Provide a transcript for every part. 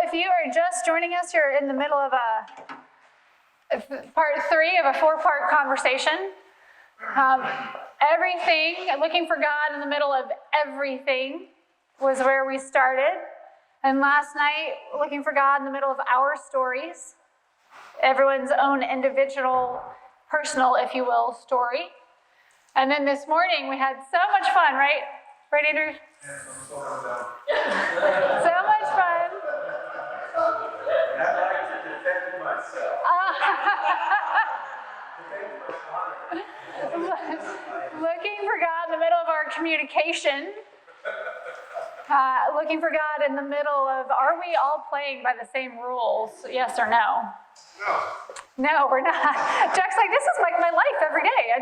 if you are just joining us, you're in the middle of part 3 of a 4-part conversation. Looking for God in the middle of everything was where we started. And last night, looking for God in the middle of our stories, everyone's own individual, personal, if you will, story. And then this morning, we had so much fun, right? Right, Andrew? So much fun. I'd like to defend myself. Looking for God in the middle of our communication. Looking for God in the middle of, are we all playing by the same rules? Yes or no? No, we're not. Jack's like, this is like my life every day.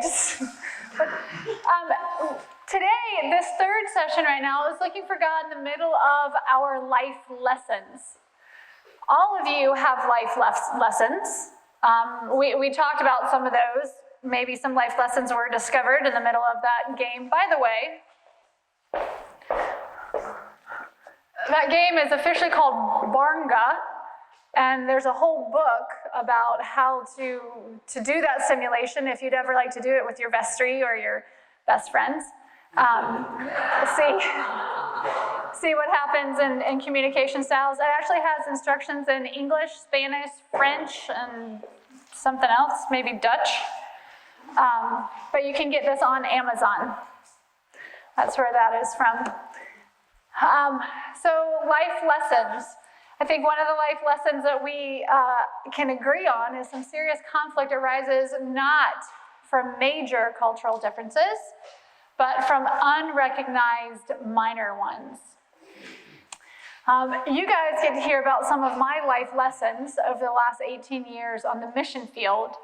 Today, this third session right now is looking for God in the middle of our life lessons. All of you have life lessons. We talked about some of those. Maybe some life lessons were discovered in the middle of that game. By the way, that game is officially called Barnga, and there's a whole book about how to do that simulation if you'd ever like to do it with your vestry or your best friends. See what happens in communication styles. It actually has instructions in English, Spanish, French, and something else, maybe Dutch. But you can get this on Amazon. That's where that is from. So life lessons. I think one of the life lessons that we can agree on is some serious conflict arises not from major cultural differences, but from unrecognized minor ones. You guys get to hear about some of my life lessons over the last 18 years on the mission field,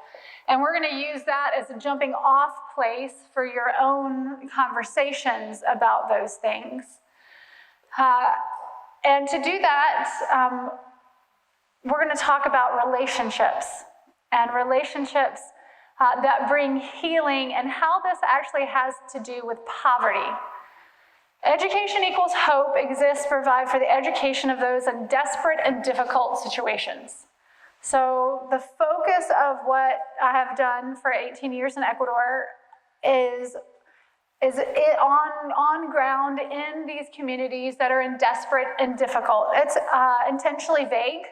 and we're going to use that as a jumping off place for your own conversations about those things. And to do that, we're going to talk about relationships and relationships that bring healing and how this actually has to do with poverty. Education equals hope exists to provide for the education of those in desperate and difficult situations. So the focus of what I have done for 18 years in Ecuador is it on ground in these communities that are in desperate and difficult. It's intentionally vague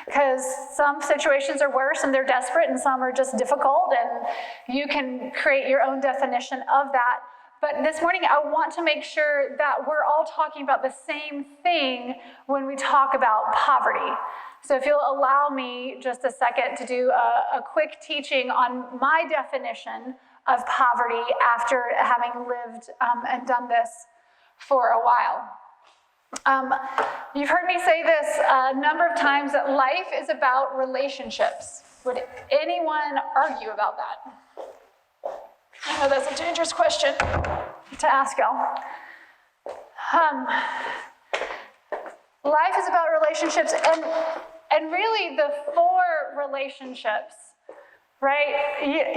because some situations are worse and they're desperate and some are just difficult, and you can create your own definition of that. But this morning I want to make sure that we're all talking about the same thing when we talk about poverty. So if you'll allow me just a second to do a quick teaching on my definition of poverty after having lived and done this for a while. You've heard me say this a number of times, that life is about relationships. Would anyone argue about that? I know that's a dangerous question to ask y'all. Life is about relationships, and really the 4 relationships. Right?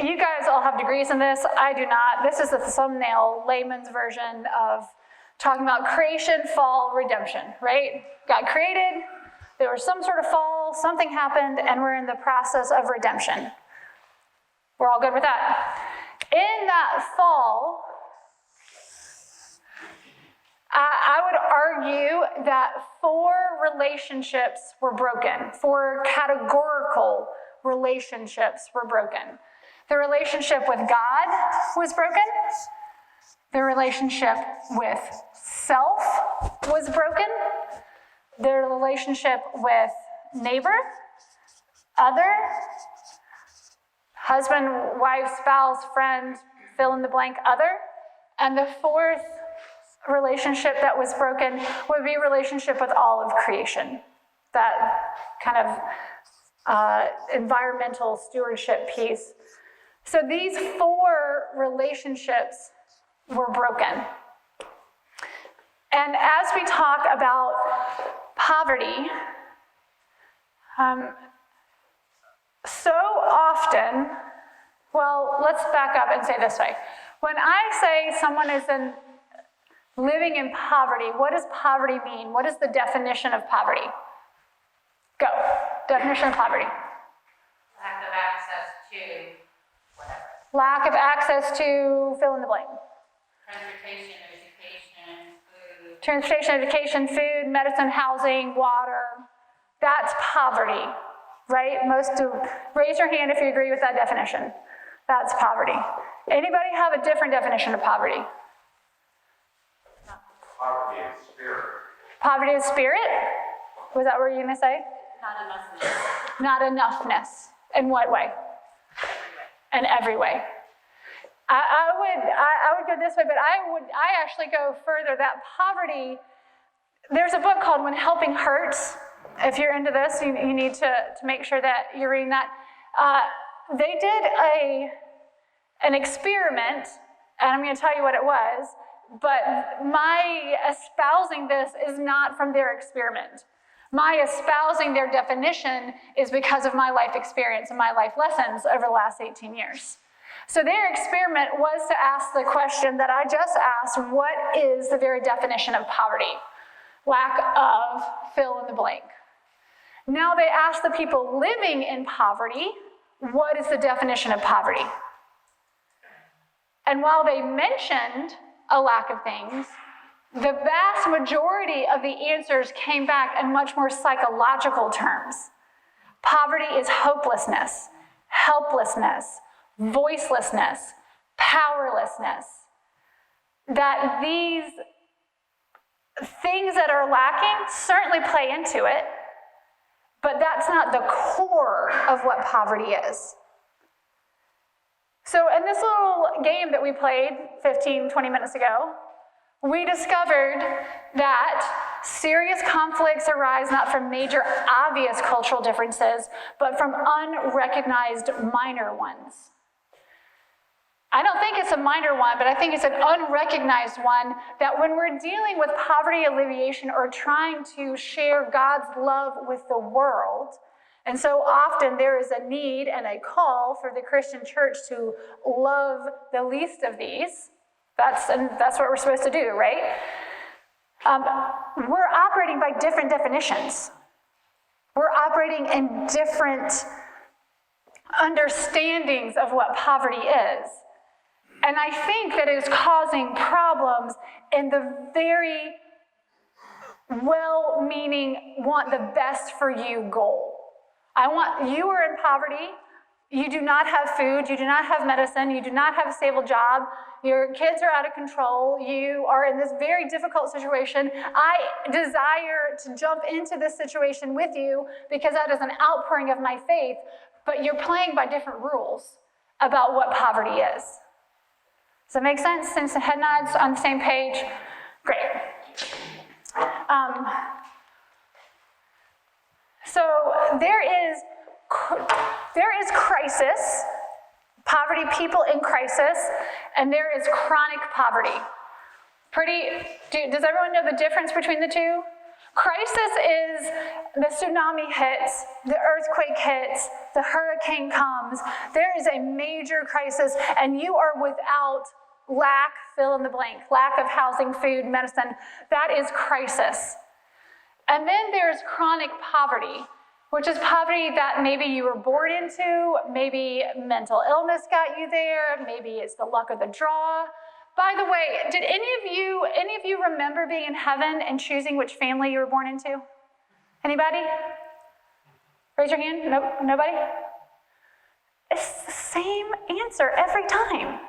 You guys all have degrees in this. I do not. This is the thumbnail layman's version of talking about creation, fall, redemption, right? God created, there was some sort of fall, something happened, and we're in the process of redemption. We're all good with that. In that fall, I would argue that 4 relationships were broken, 4 categorical relationships were broken. The relationship with God was broken. The relationship with self was broken. The relationship with neighbor, other, husband, wife, spouse, friend, fill in the blank, other. And the 4th relationship that was broken would be relationship with all of creation. That kind of environmental stewardship piece. So these 4 relationships were broken. And as we talk about poverty, so often, well, let's back up and say this way. When I say someone is living in poverty, what does poverty mean? What is the definition of poverty? Go. Definition of poverty. Lack of access to whatever. Lack of access to fill in the blank. Transportation, education, food. Transportation, education, food, medicine, housing, water. That's poverty, right? Raise your hand if you agree with that definition. That's poverty. Anybody have a different definition of poverty? Poverty of spirit. Poverty of spirit? Was that what you were going to say? Not enoughness. Not enoughness. In what way? In every way. I would go this way, but I actually go further. That poverty, there's a book called When Helping Hurts. If you're into this, you need to make sure that you're reading that. They did an experiment, and I'm going to tell you what it was, but my espousing this is not from their experiment. My espousing their definition is because of my life experience and my life lessons over the last 18 years. So their experiment was to ask the question that I just asked: what is the very definition of poverty? Lack of fill in the blank. Now they asked the people living in poverty, what is the definition of poverty? And while they mentioned a lack of things, the vast majority of the answers came back in much more psychological terms. Poverty is hopelessness, helplessness, voicelessness, powerlessness. That these things that are lacking certainly play into it, but that's not the core of what poverty is. So in this little game that we played 15, 20 minutes ago, we discovered that serious conflicts arise not from major obvious cultural differences, but from unrecognized minor ones. I don't think it's a minor one, but I think it's an unrecognized one, that when we're dealing with poverty alleviation or trying to share God's love with the world, and so often there is a need and a call for the Christian church to love the least of these. That's what we're supposed to do, right? We're operating by different definitions. We're operating in different understandings of what poverty is. And I think that it is causing problems in the very well-meaning, want the best for you goal. You are in poverty. You do not have food. You do not have medicine. You do not have a stable job. Your kids are out of control. You are in this very difficult situation. I desire to jump into this situation with you because that is an outpouring of my faith, but you're playing by different rules about what poverty is. Does that make sense? Since the head nods on the same page? Great. So there is crisis, poverty, people in crisis, and there is chronic poverty. Does everyone know the difference between the two? Crisis is the tsunami hits, the earthquake hits, the hurricane comes. There is a major crisis, and you are without lack, fill in the blank, lack of housing, food, medicine. That is crisis. And then there's chronic poverty, which is poverty that maybe you were born into, maybe mental illness got you there, maybe it's the luck of the draw. By the way, did any of you remember being in heaven and choosing which family you were born into? Anybody? Raise your hand. Nope, nobody? It's the same answer every time.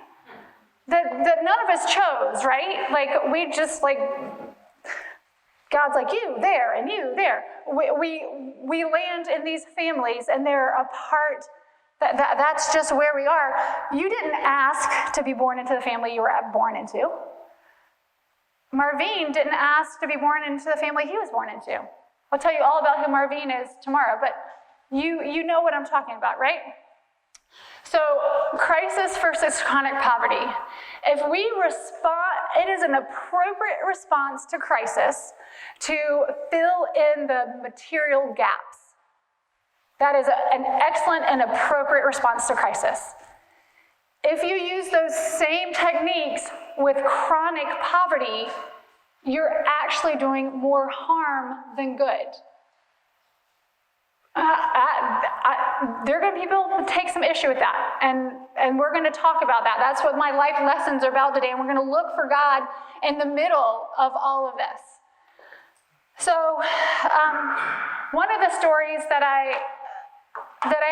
That none of us chose, right? Like, we just God's like, you there and you there. We land in these families and they're a part, that's just where we are. You didn't ask to be born into the family you were born into. Marvin didn't ask to be born into the family he was born into. I'll tell you all about who Marvin is tomorrow, but you know what I'm talking about, right? So, crisis versus chronic poverty. If we respond, it is an appropriate response to crisis to fill in the material gaps. That is an excellent and appropriate response to crisis. If you use those same techniques with chronic poverty, you're actually doing more harm than good. There are going to be people who take some issue with that, and we're going to talk about that. That's what my life lessons are about today, and we're going to look for God in the middle of all of this. So, one of the stories that I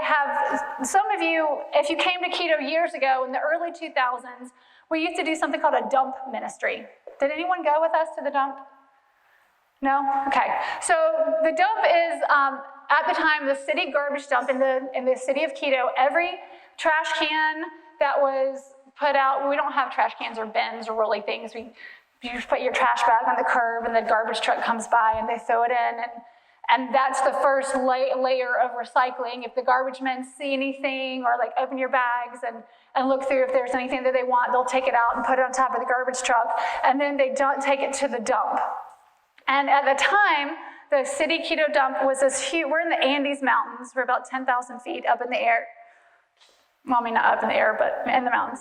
have, some of you, if you came to Keto years ago in the early 2000s, we used to do something called a dump ministry. Did anyone go with us to the dump? No? Okay. So the dump is, at the time, the city garbage dump in the city of Keto. Every trash can that was put out, we don't have trash cans or bins or rolly things. You just put your trash bag on the curb and the garbage truck comes by and they throw it in, and that's the first layer of recycling. If the garbage men see anything or like open your bags and look through if there's anything that they want, they'll take it out and put it on top of the garbage truck, and then they don't take it to the dump. And at the time, the city Keto dump was this huge, we're in the Andes Mountains, we're about 10,000 feet up in the air. Well, I mean, not up in the air, but in the mountains.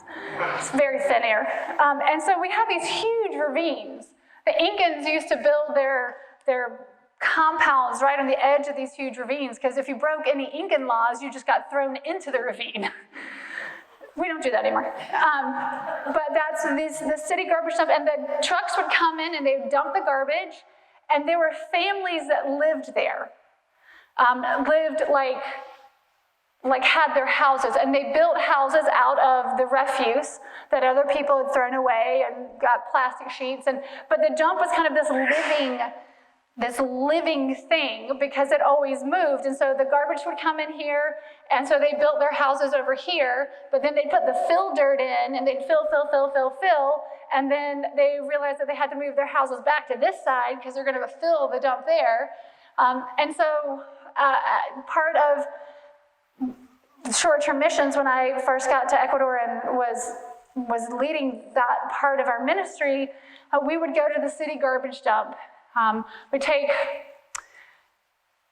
It's very thin air. And so we have these huge ravines. The Incans used to build their compounds right on the edge of these huge ravines, because if you broke any Incan laws, you just got thrown into the ravine. We don't do that anymore. But that's the city garbage dump, and the trucks would come in and they would dump the garbage, and there were families that lived there, lived like had their houses, and they built houses out of the refuse that other people had thrown away and got plastic sheets, but the dump was kind of this living thing because it always moved. And so the garbage would come in here, and so they built their houses over here, but then they'd put the fill dirt in, and they'd fill, and then they realized that they had to move their houses back to this side because they're going to fill the dump there. And so part of short-term missions, when I first got to Ecuador and was leading that part of our ministry, we would go to the city garbage dump. We take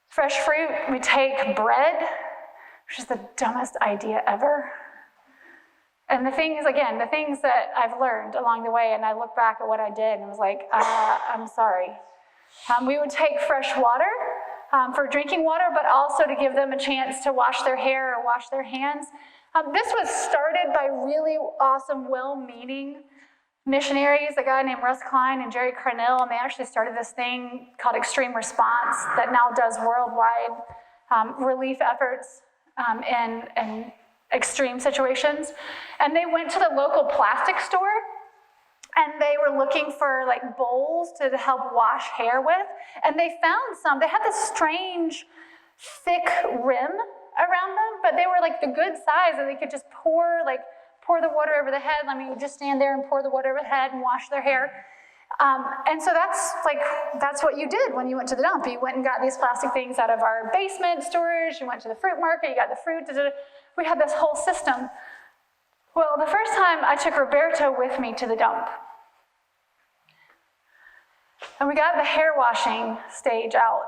fresh fruit, we take bread, which is the dumbest idea ever. And the things that I've learned along the way, and I look back at what I did and was like, I'm sorry. We would take fresh water for drinking water, but also to give them a chance to wash their hair or wash their hands. This was started by really awesome, well-meaning missionaries, a guy named Russ Klein and Jerry Carnell, and they actually started this thing called Extreme Response that now does worldwide relief efforts in extreme situations. And they went to the local plastic store, and they were looking for like bowls to help wash hair with, and they found some. They had this strange, thick rim around them, but they were like the good size, and they could just pour the water over the head. I mean, you just stand there and pour the water over the head and wash their hair. And so that's what you did when you went to the dump. You went and got these plastic things out of our basement storage. You went to the fruit market. You got the fruit. We had this whole system. Well, the first time I took Roberto with me to the dump, and we got the hair washing stage out,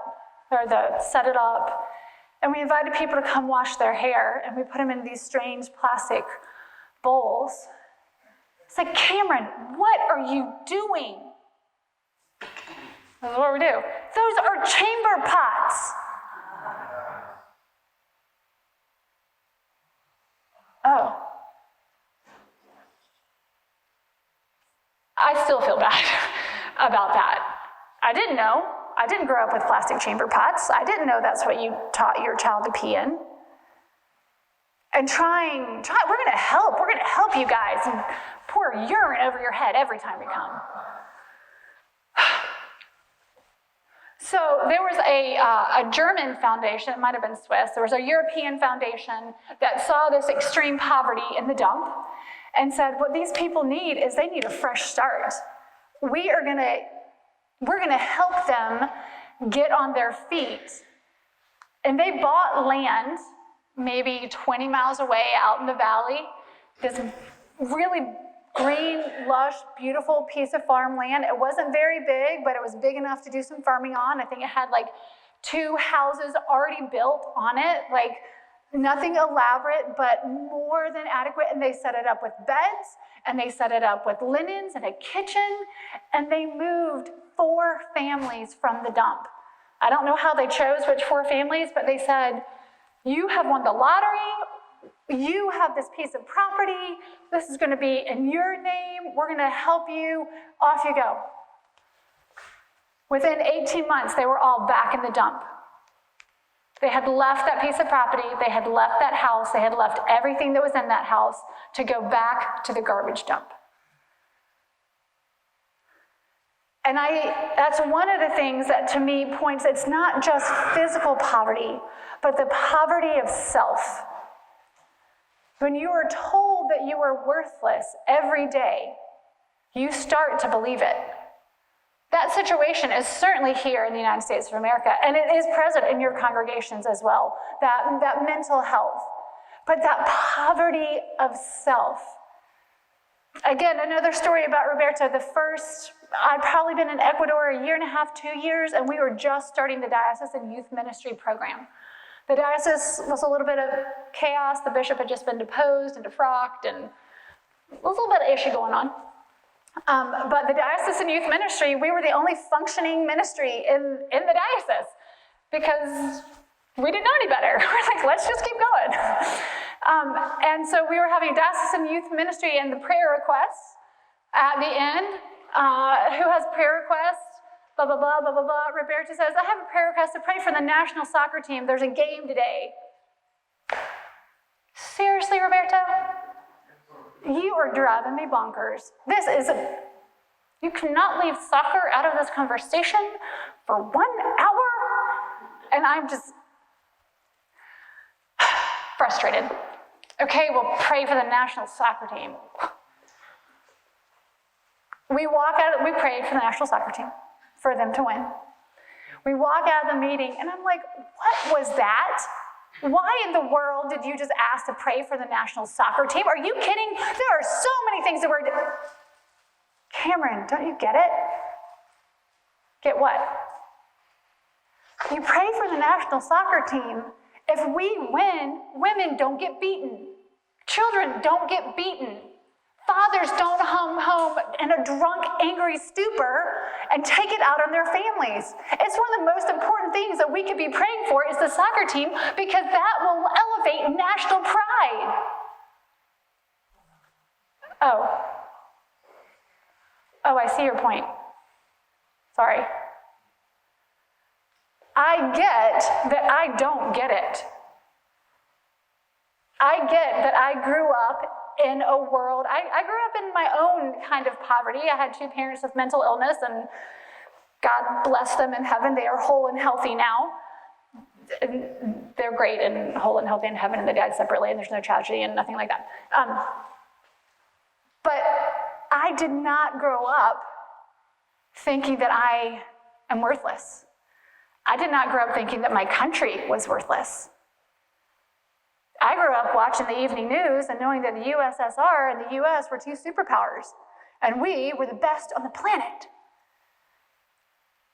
or set it up, and we invited people to come wash their hair, and we put them in these strange plastic bowls. It's like, Cameron, what are you doing? This is what we do. Those are chamber pots. Oh. I still feel bad about that. I didn't know. I didn't grow up with plastic chamber pots. I didn't know that's what you taught your child to pee in. And we're gonna help you guys, and pour urine over your head every time we come. So there was a German foundation, it might have been Swiss, there was a European foundation that saw this extreme poverty in the dump and said, what these people need is they need a fresh start. We're gonna help them get on their feet. And they bought land maybe 20 miles away out in the valley, this really green, lush, beautiful piece of farmland. It wasn't very big, but it was big enough to do some farming on. I think it had like 2 houses already built on it, like nothing elaborate, but more than adequate. And they set it up with beds, and they set it up with linens and a kitchen, and they moved 4 families from the dump I don't know how they chose which 4 families, but they said, you have won the lottery, you have this piece of property, this is going to be in your name, we're going to help you, off you go. Within 18 months, they were all back in the dump. They had left that piece of property, they had left that house, they had left everything that was in that house to go back to the garbage dump. And that's one of the things that to me points, it's not just physical poverty, but the poverty of self. When you are told that you are worthless every day, you start to believe it. That situation is certainly here in the United States of America, and it is present in your congregations as well, that mental health. But that poverty of self. Again, another story about Roberto. I'd probably been in Ecuador 1.5 years, 2 years, and we were just starting the diocesan youth ministry program. The diocese was a little bit of chaos. The bishop had just been deposed and defrocked, and there was a little bit of issue going on. But the diocesan youth ministry, we were the only functioning ministry in the diocese because we didn't know any better. We're like, let's just keep going. And so we were having a diocesan youth ministry, and the prayer requests at the end, who has prayer requests? Blah, blah, blah, blah, blah, blah. Roberto says, I have a prayer request to pray for the national soccer team. There's a game today. Seriously, Roberto? You are driving me bonkers. You cannot leave soccer out of this conversation for 1 hour? And I'm just frustrated. Okay, we'll pray for the national soccer team. We prayed for the national soccer team, for them to win. We walk out of the meeting, and I'm like, what was that? Why in the world did you just ask to pray for the national soccer team? Are you kidding? There are so many things that Cameron, don't you get it? Get what? You pray for the national soccer team. If we win, women don't get beaten. Children don't get beaten. Fathers don't come home in a drunk, angry stupor and take it out on their families. It's one of the most important things that we could be praying for is the soccer team, because that will elevate national pride. Oh, I see your point. Sorry. I get that I don't get it. I get that I grew up in a world, I grew up in my own kind of poverty. I had 2 parents with mental illness, and God bless them in heaven. They are whole and healthy now. They're great and whole and healthy in heaven, and they died separately, and there's no tragedy and nothing like that. But I did not grow up thinking that I am worthless. I did not grow up thinking that my country was worthless. I grew up watching the evening news and knowing that the USSR and the US were 2 superpowers, and we were the best on the planet.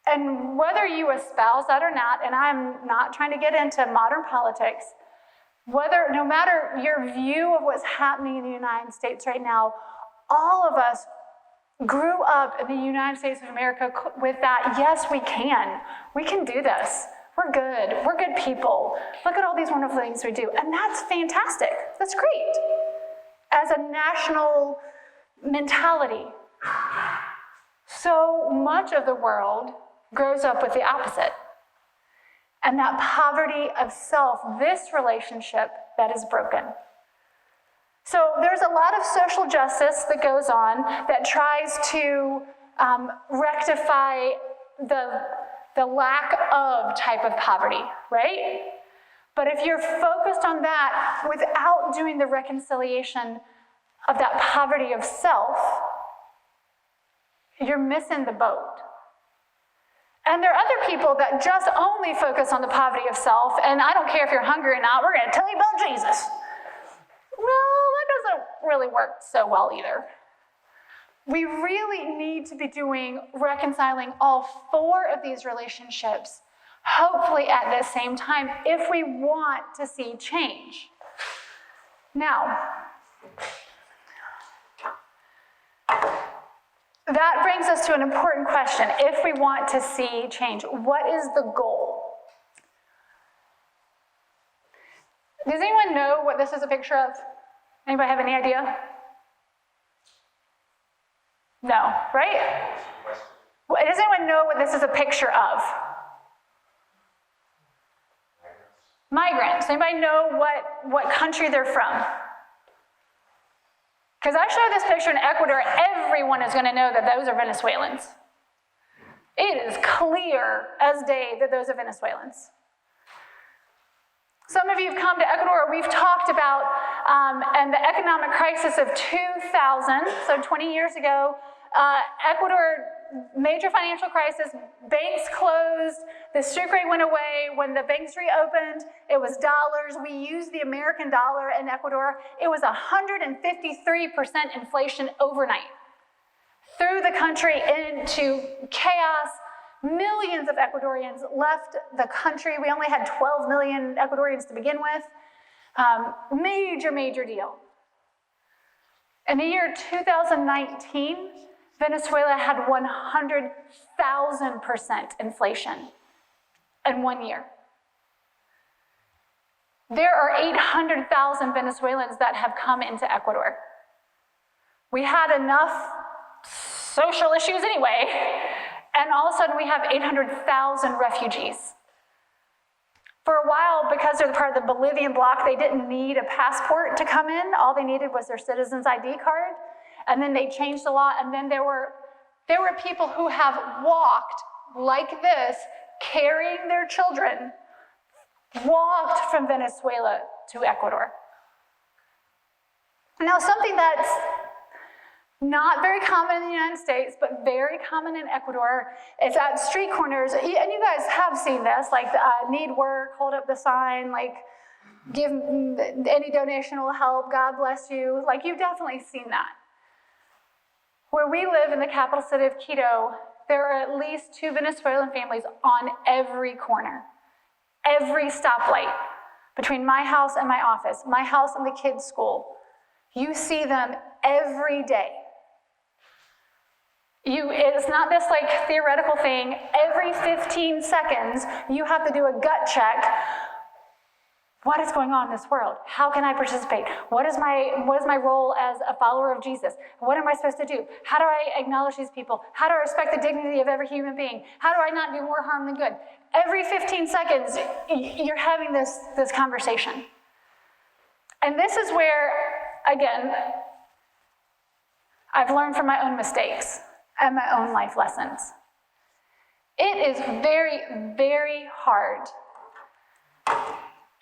And whether you espouse that or not, and I'm not trying to get into modern politics, no matter your view of what's happening in the United States right now, all of us grew up in the United States of America with that, yes, we can do this. We're good people. Look at all these wonderful things we do. And that's fantastic. That's great. As a national mentality. So much of the world grows up with the opposite. And that poverty of self, this relationship that is broken. So there's a lot of social justice that goes on that tries to rectify the lack of type of poverty, right? But if you're focused on that without doing the reconciliation of that poverty of self, you're missing the boat. And there are other people that just only focus on the poverty of self, and I don't care if you're hungry or not, we're going to tell you about Jesus. Well, that doesn't really work so well either. We really need to be reconciling all 4 of these relationships, hopefully at the same time, if we want to see change. Now, that brings us to an important question. If we want to see change, what is the goal? Does anyone know what this is a picture of? Anybody have any idea? No, right? Does anyone know what this is a picture of? Migrants. Anybody know what country they're from? Because I show this picture in Ecuador, everyone is going to know that those are Venezuelans. It is clear as day that those are Venezuelans. Some of you have come to Ecuador. We've talked about and the economic crisis of 2000, so 20 years ago. Ecuador, major financial crisis, banks closed, the sucre went away. When the banks reopened, it was dollars. We used the American dollar in Ecuador. It was 153% inflation overnight. Threw the country into chaos. Millions of Ecuadorians left the country. We only had 12 million Ecuadorians to begin with. Major deal. In the year 2019, Venezuela had 100,000% inflation in 1 year. There are 800,000 Venezuelans that have come into Ecuador. We had enough social issues anyway, and all of a sudden we have 800,000 refugees. For a while, because they're part of the Bolivian bloc, they didn't need a passport to come in. All they needed was their citizen's ID card. And then they changed the law, and then there were people who have walked like this, carrying their children, walked from Venezuela to Ecuador. Now, something that's not very common in the United States, but very common in Ecuador, is at street corners, and you guys have seen this, like need work, hold up the sign, like give any donation will help, God bless you. Like, you've definitely seen that. Where we live in the capital city of Quito, there are at least 2 Venezuelan families on every corner, every stoplight, between my house and my office, my house and the kids' school. You see them every day. It's not this like theoretical thing. Every 15 seconds, you have to do a gut check. What is going on in this world? How can I participate? What is my role as a follower of Jesus? What am I supposed to do? How do I acknowledge these people? How do I respect the dignity of every human being? How do I not do more harm than good? Every 15 seconds, you're having this conversation. And this is where, again, I've learned from my own mistakes and my own life lessons. It is very hard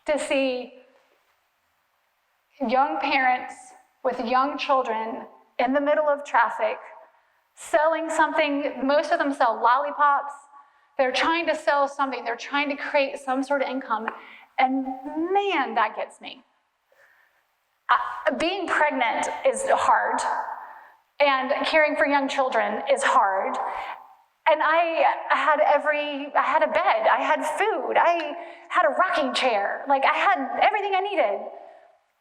to see young parents with young children in the middle of traffic selling something. Most of them sell lollipops. They're trying to sell something. They're trying to create some sort of income. And man, that gets me. Being pregnant is hard, and caring for young children is hard. And I had a bed, I had food, I had a rocking chair, like I had everything I needed.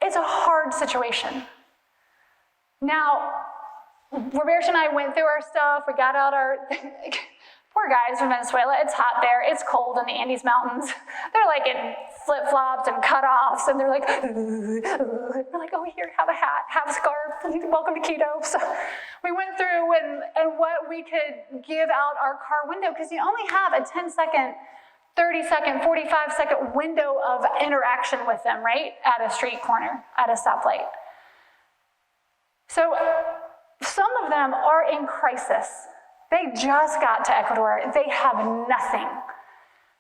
It's a hard situation. Now, Roberto and I went through our stuff, we got out our, poor guys from Venezuela, it's hot there, it's cold in the Andes Mountains. They're like in flip-flops and cutoffs, and they're like, oh, here, have a hat, have a scarf, welcome to Quito. So we went through and what we could give out our car window, because you only have a 10-second, 30-second, 45-second window of interaction with them, right? At a street corner, at a stoplight. So some of them are in crisis. They just got to Ecuador. They have nothing.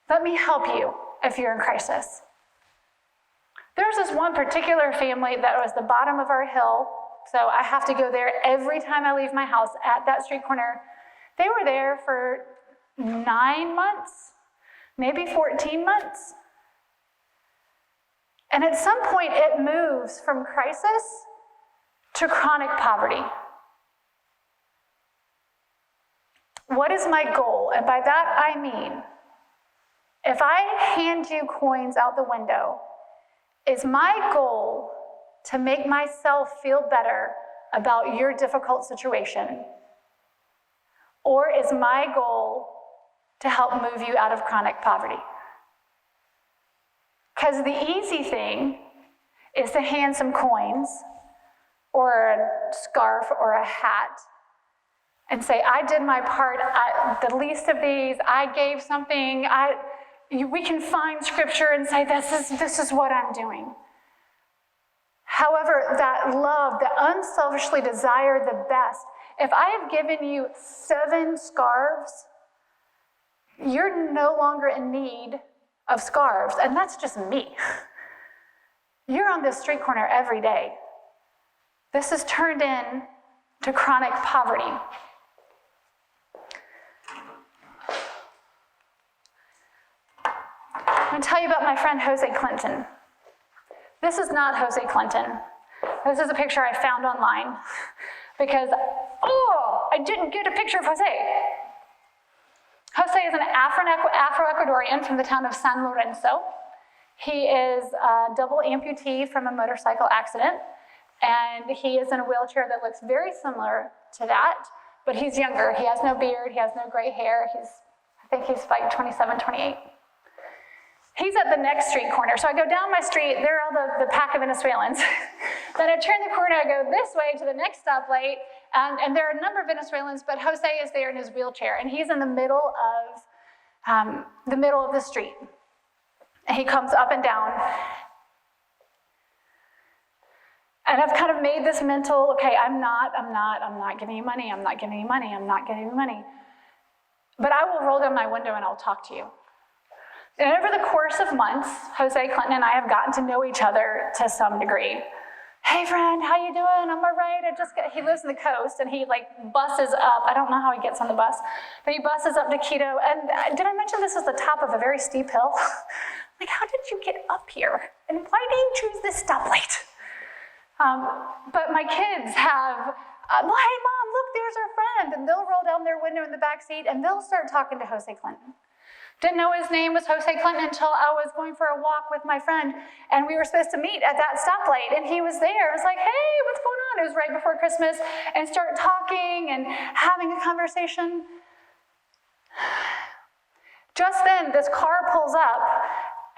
Let me help you if you're in crisis. There's this one particular family that was the bottom of our hill, so I have to go there every time I leave my house at that street corner. They were there for 9 months, maybe 14 months. And at some point, it moves from crisis to chronic poverty. What is my goal? And by that, I mean, if I hand you coins out the window, is my goal to make myself feel better about your difficult situation? Or is my goal to help move you out of chronic poverty? Because the easy thing is to hand some coins or a scarf or a hat and say, I did my part, the least of these, I gave something. We can find scripture and say, this is what I'm doing. However, that love, that unselfishly desire the best, if I have given you 7 scarves, you're no longer in need of scarves, and that's just me. You're on this street corner every day. This is turned in to chronic poverty. I'm going to tell you about my friend Jose Clinton. This is not Jose Clinton. This is a picture I found online because, I didn't get a picture of Jose. Jose is an Afro-Ecuadorian from the town of San Lorenzo. He is a double amputee from a motorcycle accident, and he is in a wheelchair that looks very similar to that, but he's younger. He has no beard, he has no gray hair. I think he's like 27, 28. He's at the next street corner. So I go down my street, there are all the pack of Venezuelans. Then I turn the corner, I go this way to the next stoplight, and there are a number of Venezuelans, but Jose is there in his wheelchair, and he's in the middle of the street. And he comes up and down. And I've kind of made this mental, okay, I'm not giving you money, I'm not giving you money, I'm not giving you money. But I will roll down my window and I'll talk to you. And over the course of months, Jose Clinton and I have gotten to know each other to some degree. Hey friend, how you doing? I'm all right. He lives in the coast and he buses up. I don't know how he gets on the bus, but he buses up to Quito. And did I mention this is the top of a very steep hill? How did you get up here? And why do you choose this stoplight? But my kids have, hey mom, look, there's our friend. And they'll roll down their window in the back seat and they'll start talking to Jose Clinton. Didn't know his name was Jose Clinton until I was going for a walk with my friend, and we were supposed to meet at that stoplight, and he was there. I was like, hey, what's going on? It was right before Christmas, and start talking and having a conversation. Just then, this car pulls up,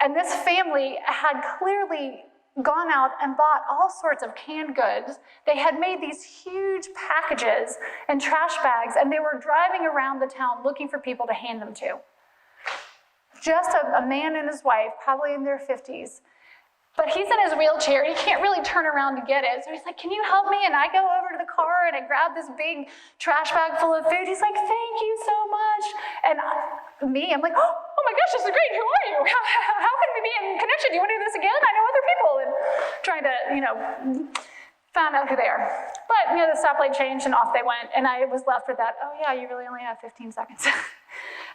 and this family had clearly gone out and bought all sorts of canned goods. They had made these huge packages and trash bags, and they were driving around the town looking for people to hand them to. Just a man and his wife, probably in their 50s. But he's in his wheelchair, he can't really turn around to get it. So he's like, can you help me? And I go over to the car and I grab this big trash bag full of food. He's like, thank you so much. And I'm like, oh my gosh, this is great. Who are you? How can we be in connection? Do you want to do this again? I know other people. And trying to, find out who they are. But, the stoplight changed and off they went. And I was left with that, oh yeah, you really only have 15 seconds.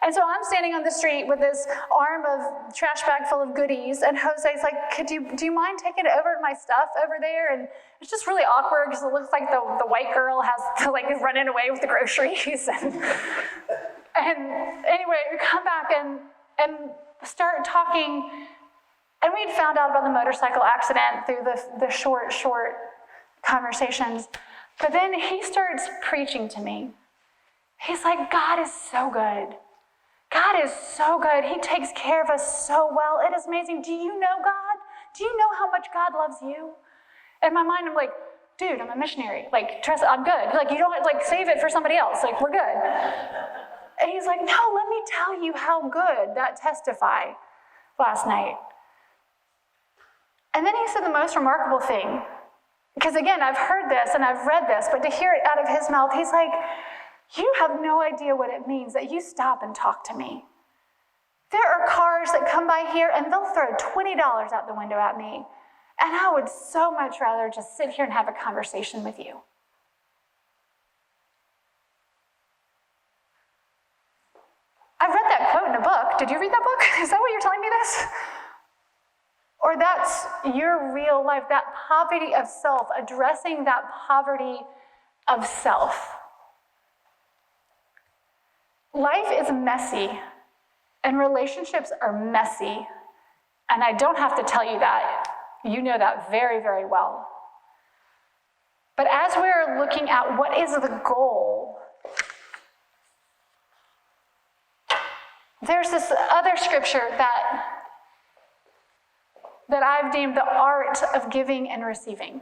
And so I'm standing on the street with this arm of trash bag full of goodies, and Jose's like, do you mind taking it over to my stuff over there? And it's just really awkward because it looks like the white girl has to running away with the groceries. And anyway, we come back and start talking, and we'd found out about the motorcycle accident through the short conversations. But then he starts preaching to me. He's like, God is so good. God is so good. He takes care of us so well. It is amazing. Do you know God? Do you know how much God loves you? In my mind, I'm like, dude, I'm a missionary. Trust, I'm good. You don't save it for somebody else. We're good. And he's like, no, let me tell you how good that testify last night. And then he said the most remarkable thing, because again, I've heard this and I've read this, but to hear it out of his mouth, he's like, you have no idea what it means that you stop and talk to me. There are cars that come by here and they'll throw $20 out the window at me, and I would so much rather just sit here and have a conversation with you. I read that quote in a book. Did you read that book? Is that what you're telling me this? Or that's your real life, that poverty of self, addressing that poverty of self. Life is messy, and relationships are messy, and I don't have to tell you that. You know that very, very well. But as we're looking at what is the goal There's this other scripture that I've deemed the art of giving and receiving.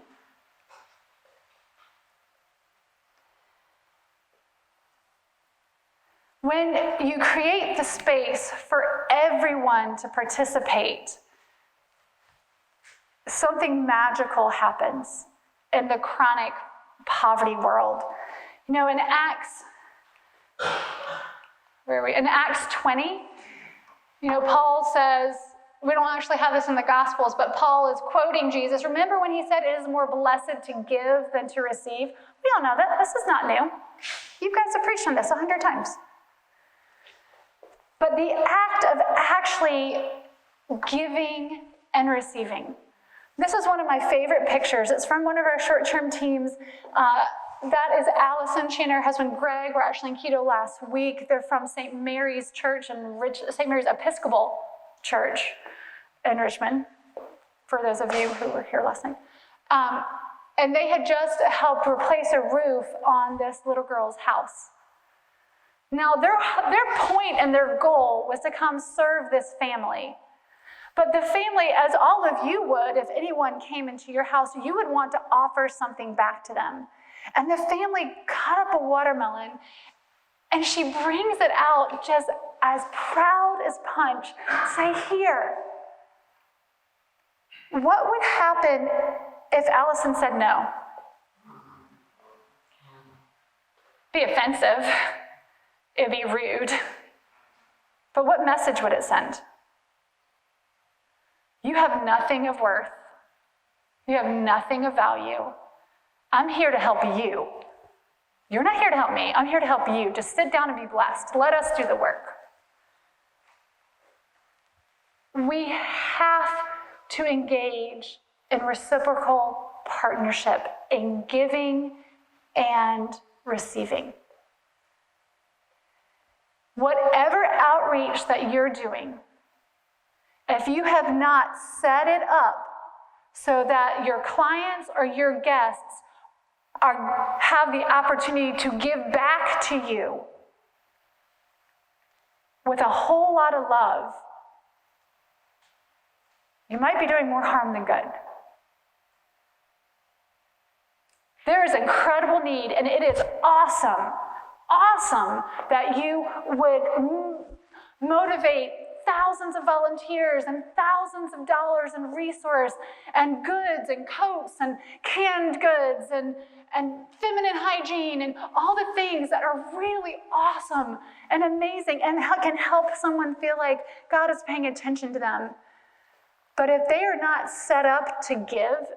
When you create the space for everyone to participate, something magical happens in the chronic poverty world. You know, in Acts 20, you know, Paul says, we don't actually have this in the Gospels, but Paul is quoting Jesus. Remember when he said it is more blessed to give than to receive? We all know that. This is not new. You guys have preached on this 100 times. But the act of actually giving and receiving. This is one of my favorite pictures. It's from one of our short-term teams. That is Allison. She and her husband Greg were actually in Quito last week. They're from St. Mary's Church and St. Mary's Episcopal Church in Richmond, for those of you who were here last night. And they had just helped replace a roof on this little girl's house. Now, their point and their goal was to come serve this family. But the family, as all of you would, if anyone came into your house, you would want to offer something back to them. And the family cut up a watermelon, and she brings it out just as proud as punch. Say, here. What would happen if Allison said no? It'd be offensive. It'd be rude. But what message would it send? You have nothing of worth. You have nothing of value. I'm here to help you. You're not here to help me. I'm here to help you. Just sit down and be blessed. Let us do the work. We have to engage in reciprocal partnership, in giving and receiving. Whatever outreach that you're doing, if you have not set it up so that your clients or your guests have the opportunity to give back to you with a whole lot of love, you might be doing more harm than good. There is incredible need, and it is awesome that you would motivate thousands of volunteers and thousands of dollars in resource and goods and coats and canned goods and feminine hygiene and all the things that are really awesome and amazing and can help someone feel like God is paying attention to them. But if they are not set up to give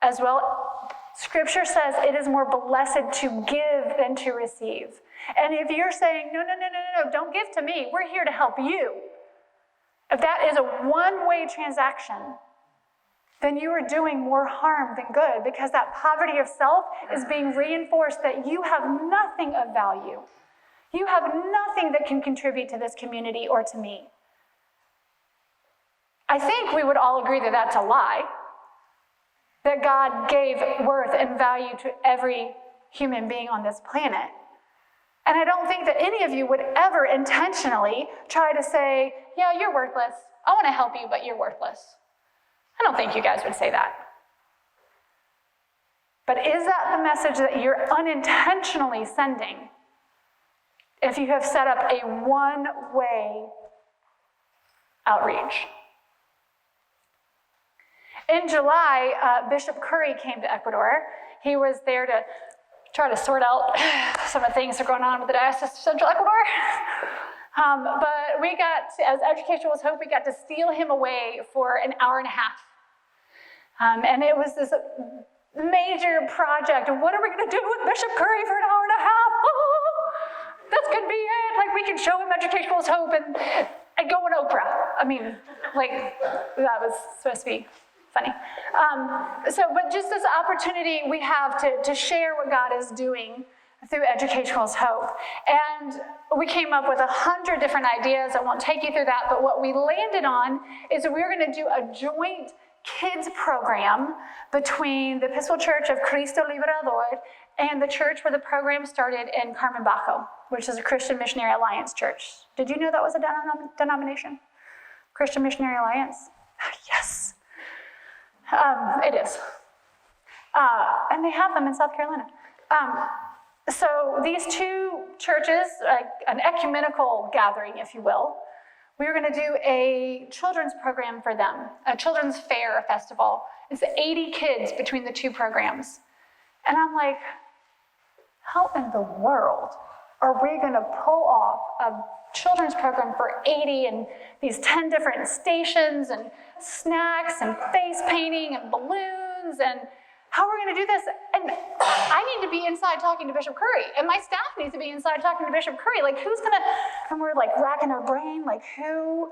as well, Scripture says it is more blessed to give than to receive. And if you're saying, no, don't give to me, we're here to help you. If that is a one-way transaction, then you are doing more harm than good, because that poverty of self is being reinforced that you have nothing of value. You have nothing that can contribute to this community or to me. I think we would all agree that that's a lie, that God gave worth and value to every human being on this planet. And I don't think that any of you would ever intentionally try to say, yeah, you're worthless. I want to help you, but you're worthless. I don't think you guys would say that. But is that the message that you're unintentionally sending if you have set up a one-way outreach? In July, Bishop Curry came to Ecuador. He was there to try to sort out some of the things that are going on with the Diocese of Central Ecuador. But we got, as Education Was Hope, we got to steal him away for an hour and a half. And it was this major project. What are we going to do with Bishop Curry for an hour and a half? Oh, that's going to be it. Like, we can show him Education Was Hope and go on Oprah. I mean, like, that was supposed to be funny. But just this opportunity we have to share what God is doing through Educational Hope. And we came up with 100 different ideas. I won't take you through that, but what we landed on is we're going to do a joint kids program between the Episcopal Church of Cristo Liberador and the church where the program started in Carmen Bajo, which is a Christian Missionary Alliance church. Did you know that was a denomination? Christian Missionary Alliance? Yes. It is. And they have them in South Carolina. So these two churches, an ecumenical gathering, if you will, we were going to do a children's program for them, a children's fair festival. It's 80 kids between the two programs. And I'm like, how in the world are we going to pull off a children's program for 80 and these 10 different stations and snacks and face painting and balloons, and how are we going to do this? And I need to be inside talking to Bishop Curry, and my staff needs to be inside talking to Bishop Curry. Like, who's going to, and we're like racking our brain, like who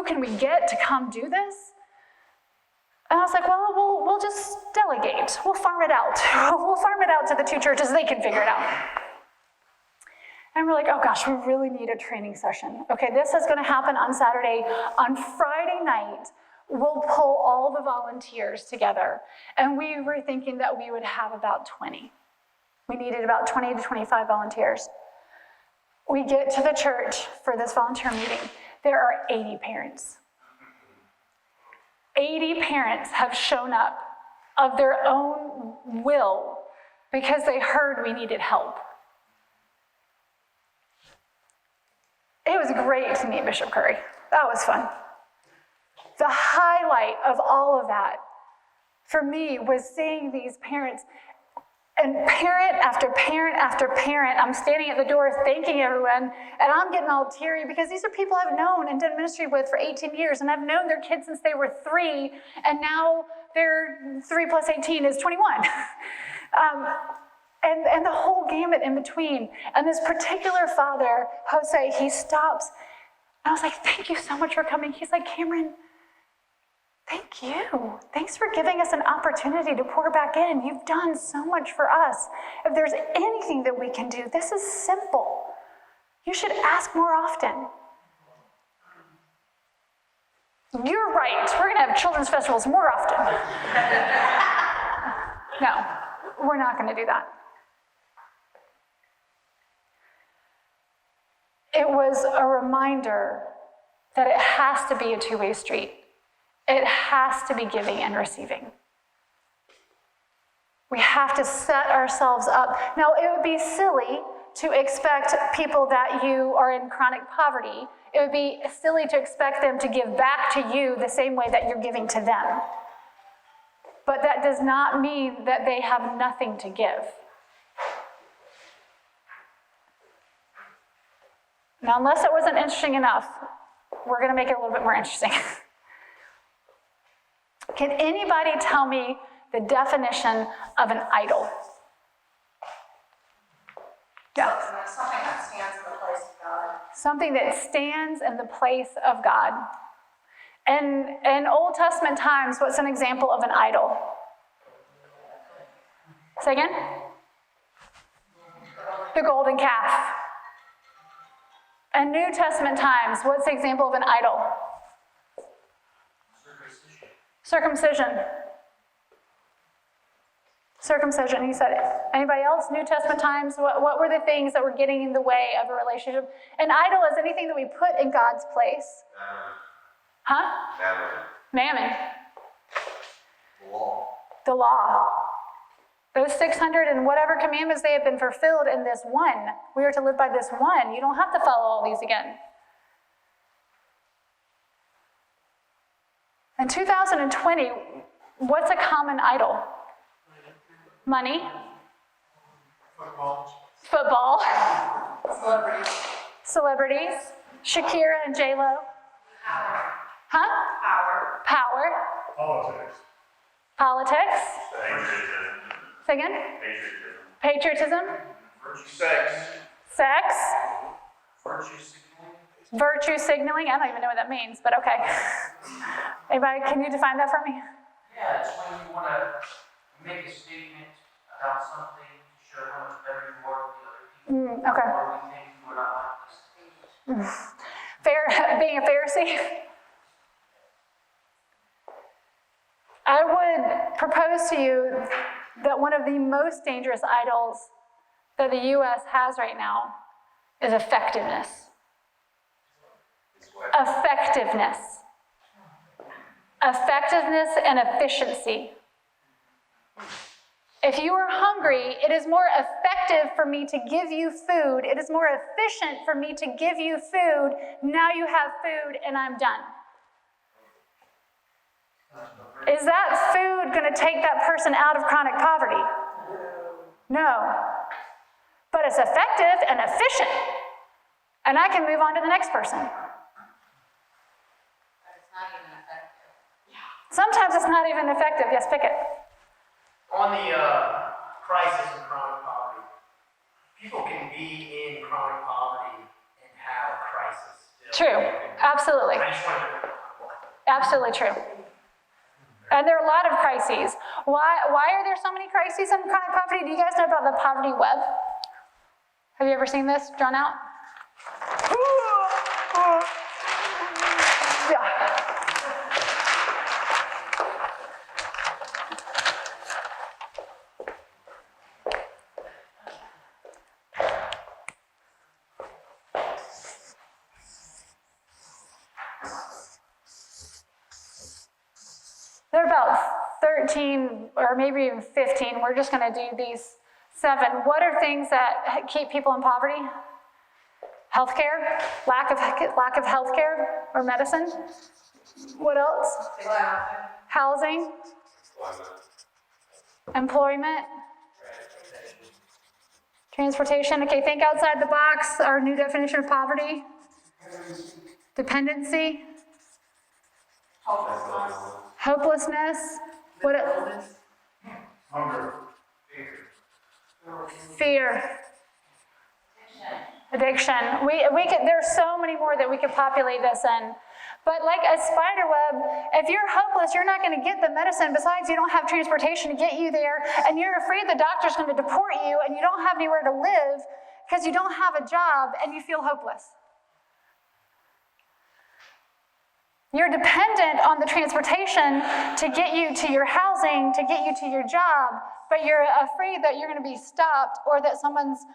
can we get to come do this? And I was like, well, we'll just delegate. We'll farm it out. We'll farm it out to the two churches. They can figure it out. And we're like, oh gosh, we really need a training session. Okay, this is going to happen on Saturday. On Friday night, we'll pull all the volunteers together. And we were thinking that we would have about 20. We needed about 20 to 25 volunteers. We get to the church for this volunteer meeting. There are 80 parents. 80 parents have shown up of their own will because they heard we needed help. It was great to meet Bishop Curry. That was fun. The highlight of all of that for me was seeing these parents, and parent after parent after parent. I'm standing at the door thanking everyone, and I'm getting all teary because these are people I've known and done ministry with for 18 years, and I've known their kids since they were 3, and now they're 3 plus 18 is 21. And the whole gamut in between. And this particular father, Jose, he stops. And I was like, thank you so much for coming. He's like, Cameron, thank you. Thanks for giving us an opportunity to pour back in. You've done so much for us. If there's anything that we can do, this is simple. You should ask more often. You're right. We're going to have children's festivals more often. No, we're not going to do that. It was a reminder that it has to be a two-way street. It has to be giving and receiving. We have to set ourselves up. Now, it would be silly to expect people that you are in chronic poverty, it would be silly to expect them to give back to you the same way that you're giving to them. But that does not mean that they have nothing to give. Now, unless it wasn't interesting enough, we're going to make it a little bit more interesting. Can anybody tell me the definition of an idol? Yeah. Something that stands in the place of God. Something that stands in the place of God. And in Old Testament times, what's an example of an idol? Say again? The golden calf. In New Testament times, what's the example of an idol? Circumcision. Circumcision, he said it. Anybody else? New Testament times, what were the things that were getting in the way of a relationship? An idol is anything that we put in God's place. Huh? Mammon. The law. Those 600 and whatever commandments, they have been fulfilled in this one. We are to live by this one. You don't have to follow all these again. In 2020, what's a common idol? Money? Football. Celebrities. Shakira and J-Lo. Huh? Power. Politics. Say again? Patriotism. Sex. Virtue signaling. I don't even know what that means, but okay. Anybody, can you define that for me? Yeah, it's when you want to make a statement about something to show how much better you are than the other people. Okay. Or we think you are not like this. Being a Pharisee. I would propose to you that one of the most dangerous idols that the U.S. has right now is effectiveness. Effectiveness. Effectiveness and efficiency. If you are hungry, it is more effective for me to give you food. It is more efficient for me to give you food. Now you have food and I'm done. Is that food going to take that person out of chronic poverty? No. But it's effective and efficient. And I can move on to the next person. But it's not even effective. Sometimes it's not even effective. Yes, pick it. On the crisis in chronic poverty, people can be in chronic poverty and have a crisis still. True. Absolutely. I just wanted to. Absolutely true. And there are a lot of crises. Why are there so many crises in chronic poverty? Do you guys know about the poverty web? Have you ever seen this drawn out? Yeah. There are about 13 or maybe even 15. We're just going to do these 7. What are things that keep people in poverty? Healthcare, lack of healthcare or medicine. What else? Housing, employment, transportation. Okay, think outside the box. Our new definition of poverty. Dependency. Hopelessness. What? Hunger. Fear. Addiction. We could. There's so many more that we could populate this in. But like a spider web, if you're hopeless, you're not going to get the medicine. Besides, you don't have transportation to get you there, and you're afraid the doctor's going to deport you, and you don't have anywhere to live because you don't have a job, and you feel hopeless. You're dependent on the transportation to get you to your housing, to get you to your job, but you're afraid that you're going to be stopped or that someone's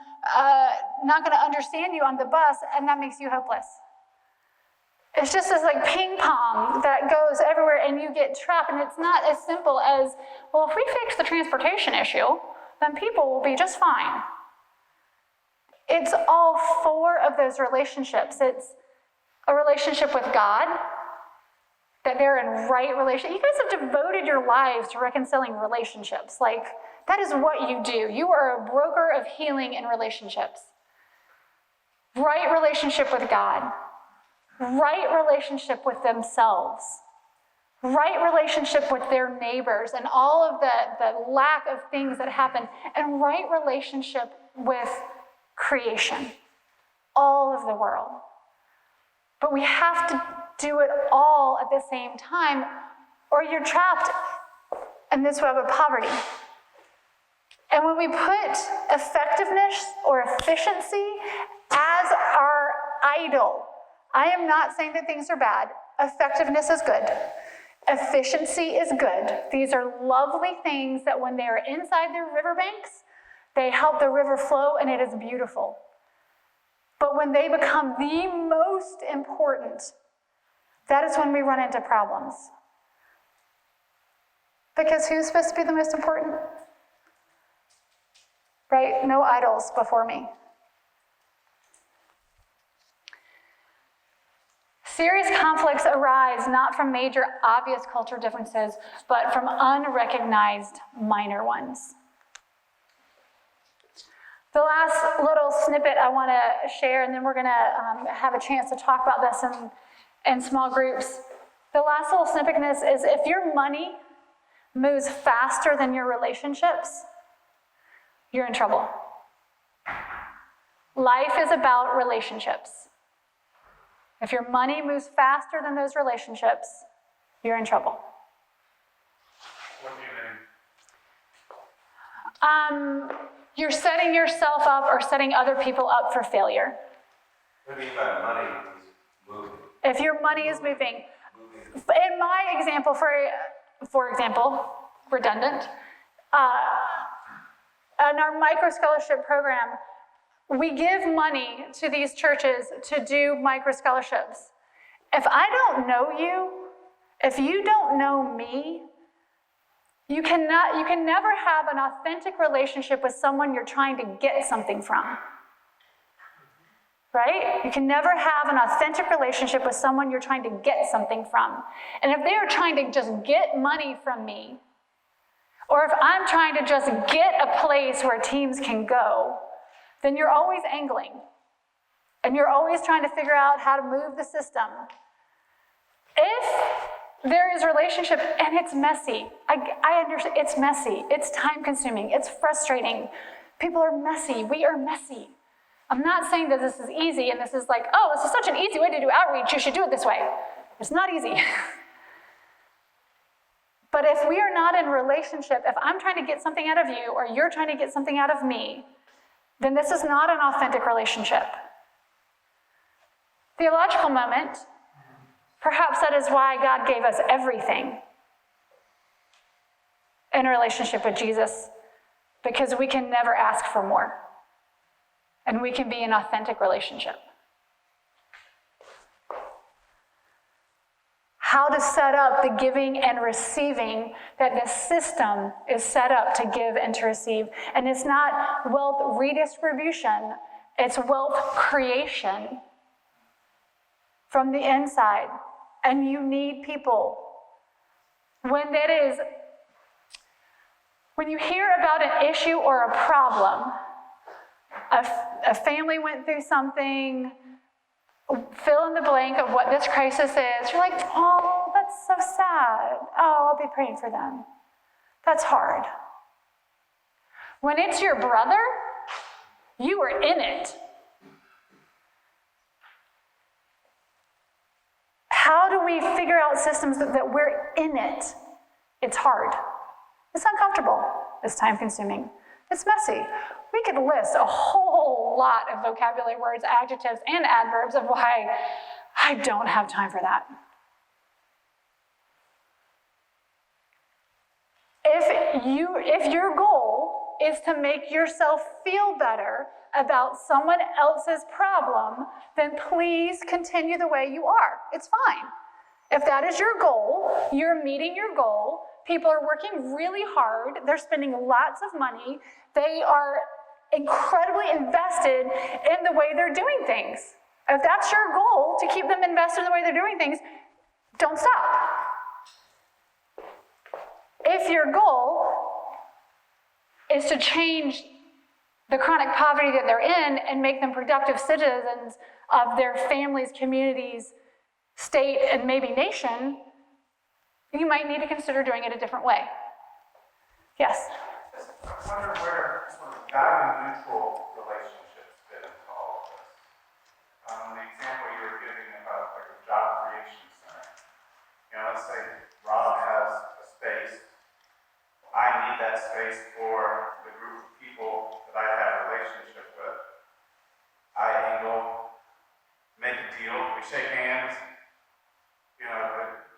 not going to understand you on the bus, and that makes you hopeless. It's just this like ping pong that goes everywhere, and you get trapped, and it's not as simple as, well, if we fix the transportation issue, then people will be just fine. It's all 4 of those relationships. It's a relationship with God, that they're in right relation. You guys have devoted your lives to reconciling relationships. Like, that is what you do. You are a broker of healing in relationships. Right relationship with God. Right relationship with themselves. Right relationship with their neighbors and all of the lack of things that happen. And right relationship with creation. All of the world. But we have to do it all at the same time, or you're trapped in this web of poverty. And when we put effectiveness or efficiency as our idol, I am not saying that things are bad. Effectiveness is good. Efficiency is good. These are lovely things that when they are inside their riverbanks, they help the river flow, and it is beautiful. But when they become the most important, that is when we run into problems. Because who's supposed to be the most important? Right? No idols before me. Serious conflicts arise not from major obvious cultural differences, but from unrecognized minor ones. The last little snippet I want to share, and then we're going to have a chance to talk about this in small groups. The last little snippet is if your money moves faster than your relationships, you're in trouble. Life is about relationships. If your money moves faster than those relationships, you're in trouble. What do you mean? You're setting yourself up or setting other people up for failure. What do you mean by money is moving? If your money is moving, in my example, for example, redundant, in our micro scholarship program, we give money to these churches to do micro scholarships. If I don't know you, if you don't know me, you can never have an authentic relationship with someone you're trying to get something from. Right? You can never have an authentic relationship with someone you're trying to get something from. And if they are trying to just get money from me, or if I'm trying to just get a place where teams can go, then you're always angling. And you're always trying to figure out how to move the system. If there is a relationship and it's messy, I understand, it's messy, it's time consuming, it's frustrating. People are messy, we are messy. I'm not saying that this is easy and this is like, oh, this is such an easy way to do outreach, you should do it this way. It's not easy. But if we are not in relationship, if I'm trying to get something out of you or you're trying to get something out of me, then this is not an authentic relationship. Theological moment, perhaps that is why God gave us everything in a relationship with Jesus, because we can never ask for more. And we can be in authentic relationship. How to set up the giving and receiving, that the system is set up to give and to receive. And it's not wealth redistribution, it's wealth creation from the inside. And you need people. When you hear about an issue or a problem, a family went through something, fill in the blank of what this crisis is. You're like, oh, that's so sad. Oh, I'll be praying for them. That's hard. When it's your brother, you are in it. How do we figure out systems that we're in it? It's hard. It's uncomfortable. It's time consuming. It's messy. We could list a whole lot of vocabulary words, adjectives, and adverbs of why I don't have time for that. If your goal is to make yourself feel better about someone else's problem, then please continue the way you are. It's fine. If that is your goal, you're meeting your goal. People are working really hard. They're spending lots of money. They are incredibly invested in the way they're doing things. If that's your goal, to keep them invested in the way they're doing things, don't stop. If your goal is to change the chronic poverty that they're in and make them productive citizens of their families, communities, state, and maybe nation, you might need to consider doing it a different way. Yes? I wonder where sort of value-neutral relationships fit into all of this. The example you were giving about like a job creation center. You know, let's say Rob has a space. I need that space for the group of people that I have a relationship with. I angle, make a deal, we shake hands, you know, but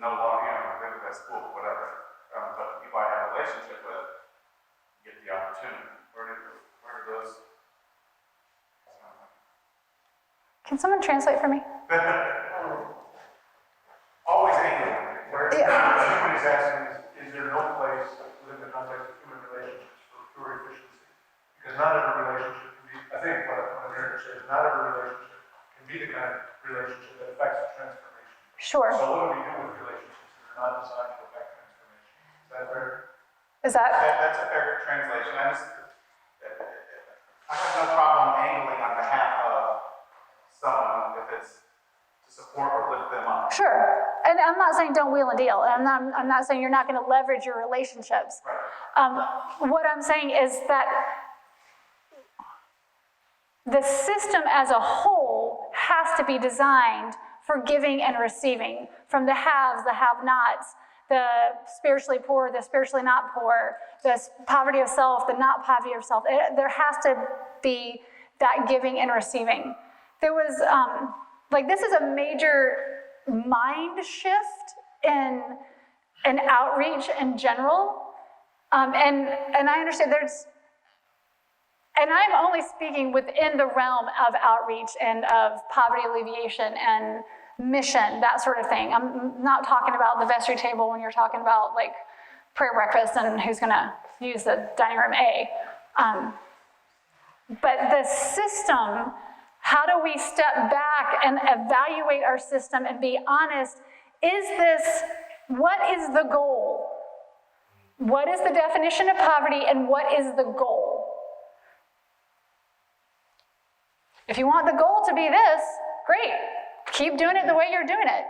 no law, you know, maybe that's cool, whatever. But people I have a relationship with get the opportunity. Where do those? Can someone translate for me? Always angling. What he's asking is there no place within the context of human relationships for pure efficiency? Because not every relationship can be, I think what I'm hearing you say is not every relationship can be the kind of relationship that affects transformation. Sure. So what do we do with relationships that are not designed to affect transformation? Is that fair? Is that? That's a fair translation. I have no problem angling on behalf of someone if it's to support or lift them up. Sure. And I'm not saying don't wheel and deal. I'm not saying you're not going to leverage your relationships. Right. What I'm saying is that the system as a whole has to be designed for giving and receiving, from the haves, the have-nots, the spiritually poor, the spiritually not poor, the poverty of self, the not poverty of self. There has to be that giving and receiving. There was, this is a major mind shift in outreach in general. And I understand and I'm only speaking within the realm of outreach and of poverty alleviation and mission, that sort of thing. I'm not talking about the vestry table when you're talking about like prayer breakfast and who's gonna use the dining room A. But the system, how do we step back and evaluate our system and be honest? What is the goal? What is the definition of poverty and what is the goal? If you want the goal to be this, great. Keep doing it the way you're doing it.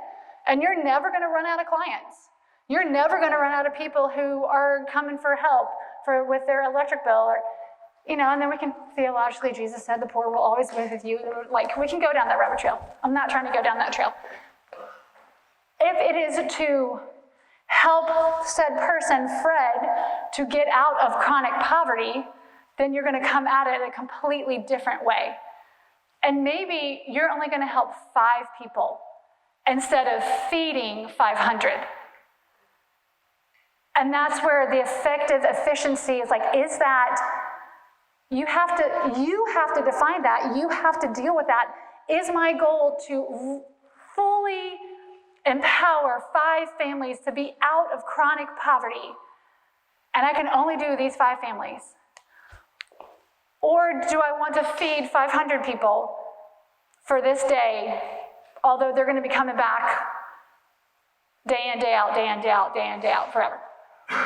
And you're never gonna run out of clients. You're never gonna run out of people who are coming for help with their electric bill or, and then we can theologically, Jesus said the poor will always be with you. Like, we can go down that rabbit trail. I'm not trying to go down that trail. If it is to help said person, Fred, to get out of chronic poverty, then you're gonna come at it a completely different way. And maybe you're only gonna help 5 people instead of feeding 500. And that's where the effective efficiency is like, is that, you have to define that, you have to deal with that. Is my goal to fully empower 5 families to be out of chronic poverty, and I can only do these 5 families? Or do I want to feed 500 people for this day, although they're going to be coming back day in, day out, day in, day out, day in, day out, forever? And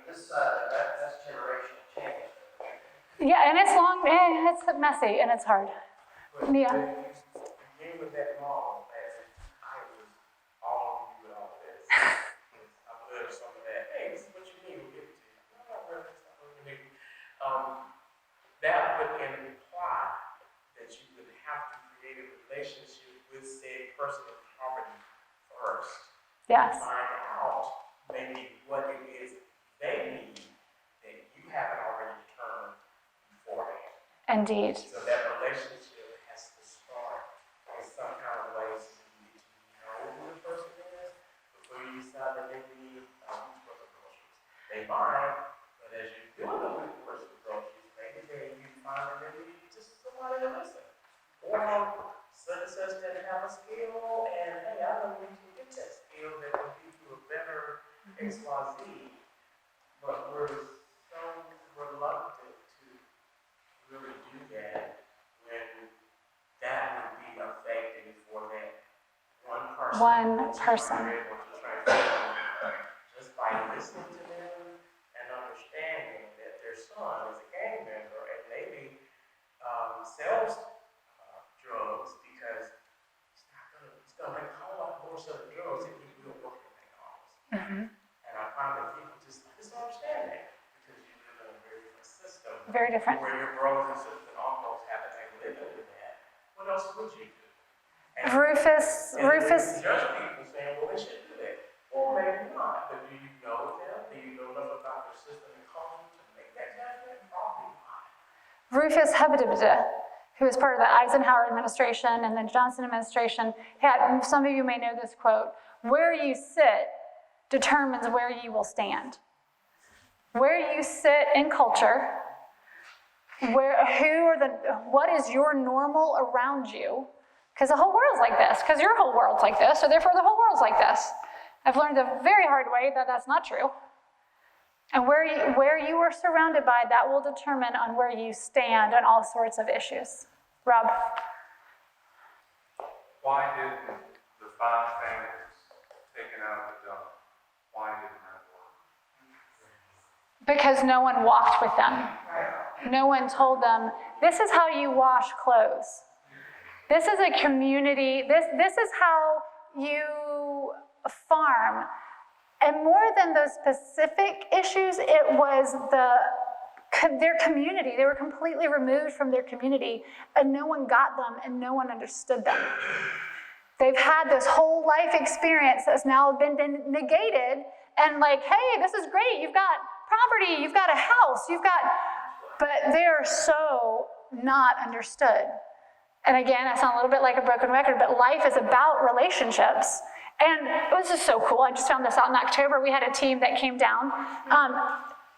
this, that's generational change. Yeah, and it's long, it's messy, and it's hard. Yeah. Begin with that model as if I was all on you with all of this. I've lived some of that. Hey, this is what you need, we'll give it to you. No, really, that's not what you need. That would imply that you would have to create a relationship with said person in poverty first. Yes. Find out maybe what it is they need that you haven't already determined beforehand. Indeed. So that relationship has to start in some kind of way so you get to know who the person is before you decide that they need groceries. They might, but as you're doing the groceries, maybe you find that they need just somebody to listen. Or such and such didn't have a skill, and hey, I know we can get that skill that will lead to a better XYZ. But we're so reluctant to really do that when that would be effective for that one person. One that you person. are able to transform just by listening to them and understanding that their son is a gang member and maybe sells drugs because it's gonna make a whole lot more selling drugs than he will work in McDonald's. And I find that people just don't understand that because you live in a very different system. Very different. Where your brothers and sisters and uncles haven't been living in that. What else would you do? And Rufus. judge people saying, well, they should do that. Or maybe not. But do you know them? Do you know enough about their system and culture to make that judgment? Probably not. Rufus Hebedebede, who was part of the Eisenhower administration and then Johnson administration, some of you may know this quote, "Where you sit determines where you will stand." Where you sit in culture, what is your normal around you? Because the whole world's like this, because your whole world's like this, so therefore the whole world's like this. I've learned the very hard way that that's not true. And where you are surrounded by, that will determine on where you stand on all sorts of issues. Rob? Why didn't the 5 families taken out of the dump, why didn't that work? Because no one walked with them. No one told them, this is how you wash clothes. This is a community, this is how you farm. And more than those specific issues, it was their community. They were completely removed from their community, and no one got them, and no one understood them. They've had this whole life experience that's now been negated, and like, hey, this is great. You've got property, you've got a house, but they are so not understood. And again, I sound a little bit like a broken record, but life is about relationships. And it was just so cool. I just found this out in October. We had a team that came down.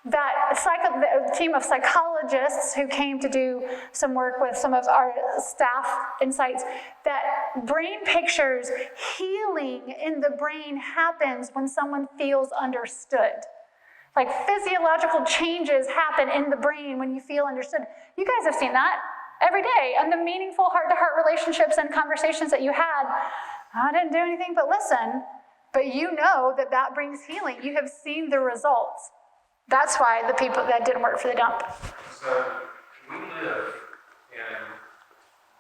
the team of psychologists who came to do some work with some of our staff insights, that brain pictures, healing in the brain happens when someone feels understood. Like physiological changes happen in the brain when you feel understood. You guys have seen that every day, and the meaningful heart-to-heart relationships and conversations that you had. I didn't do anything but listen, but you know that that brings healing. You have seen the results. That's why the people that didn't work for the dump. So we live in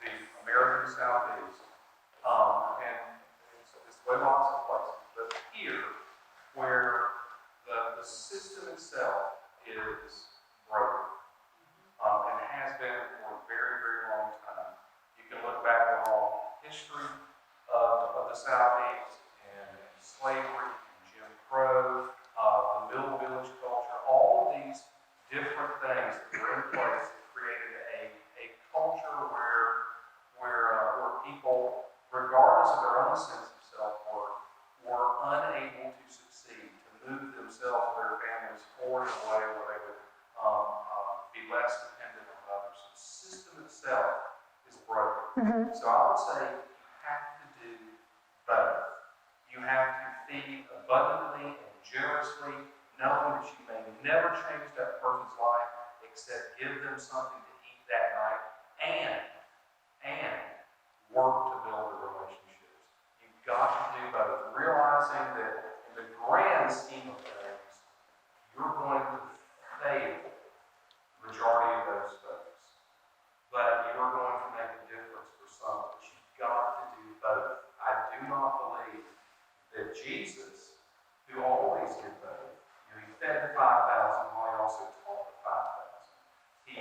the American Southeast, and it's way lots of places, but here, where the system itself is broken, and has been for a very, very long time. You can look back at all history of the Southeast and slavery, and Jim Crow, the Middle Village culture, all of these different things that were in place that created a culture where people, regardless of their own sense of self-worth, were unable to succeed, to move themselves or their families forward in a way where they would be less dependent on others. So the system itself is broken. So I would say you have to do both. You have to feed abundantly and generously, knowing that you may never change that person's life except give them something to eat that night, and work to build the relationships. You've got to do both, realizing that in the grand scheme of things, you're going to fail the majority of those folks, but you're going to make a difference for some. But you've got to do both. I do not believe that Jesus, who always did both, he fed the 5,000 while he also taught the 5,000. He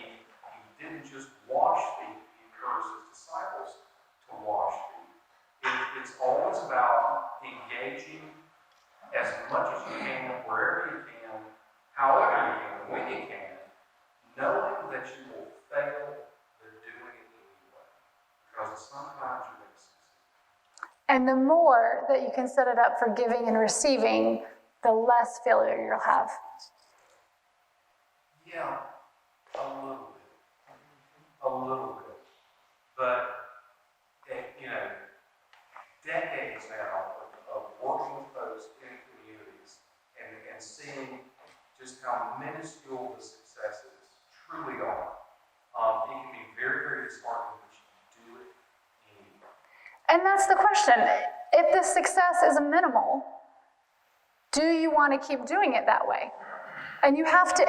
didn't just wash feet, he encouraged his disciples to wash feet. It's always about engaging as much as you can, wherever you can, however you can, when you can, knowing that you will fail, but doing it anyway. Because sometimes you will succeed. And the more that you can set it up for giving and receiving, the less failure you'll have. Yeah, a little bit. But, decades now of working with folks in communities and seeing just how minuscule the successes truly are. It can be very, very disheartening, but you do it anyway. And that's the question. If the success is minimal, do you want to keep doing it that way? And you have to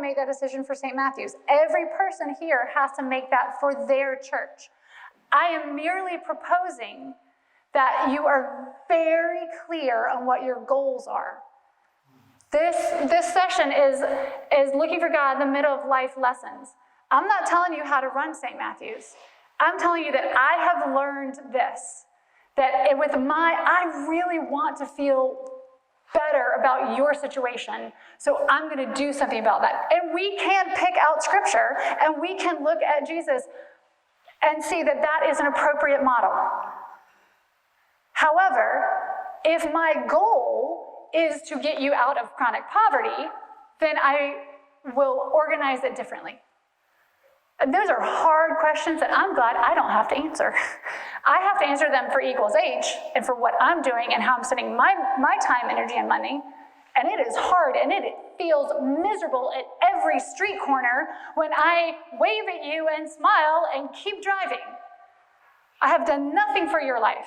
make that decision for St. Matthew's. Every person here has to make that for their church. I am merely proposing that you are very clear on what your goals are. This session is looking for God in the middle of life lessons. I'm not telling you how to run St. Matthew's. I'm telling you that I have learned this, that I really want to feel better about your situation, so I'm going to do something about that. And we can pick out scripture, and we can look at Jesus and see that that is an appropriate model. However, if my goal is to get you out of chronic poverty, then I will organize it differently. And those are hard questions that I'm glad I don't have to answer. I have to answer them for equals H and for what I'm doing and how I'm spending my time, energy, and money. And it is hard, and it feels miserable at every street corner when I wave at you and smile and keep driving. I have done nothing for your life.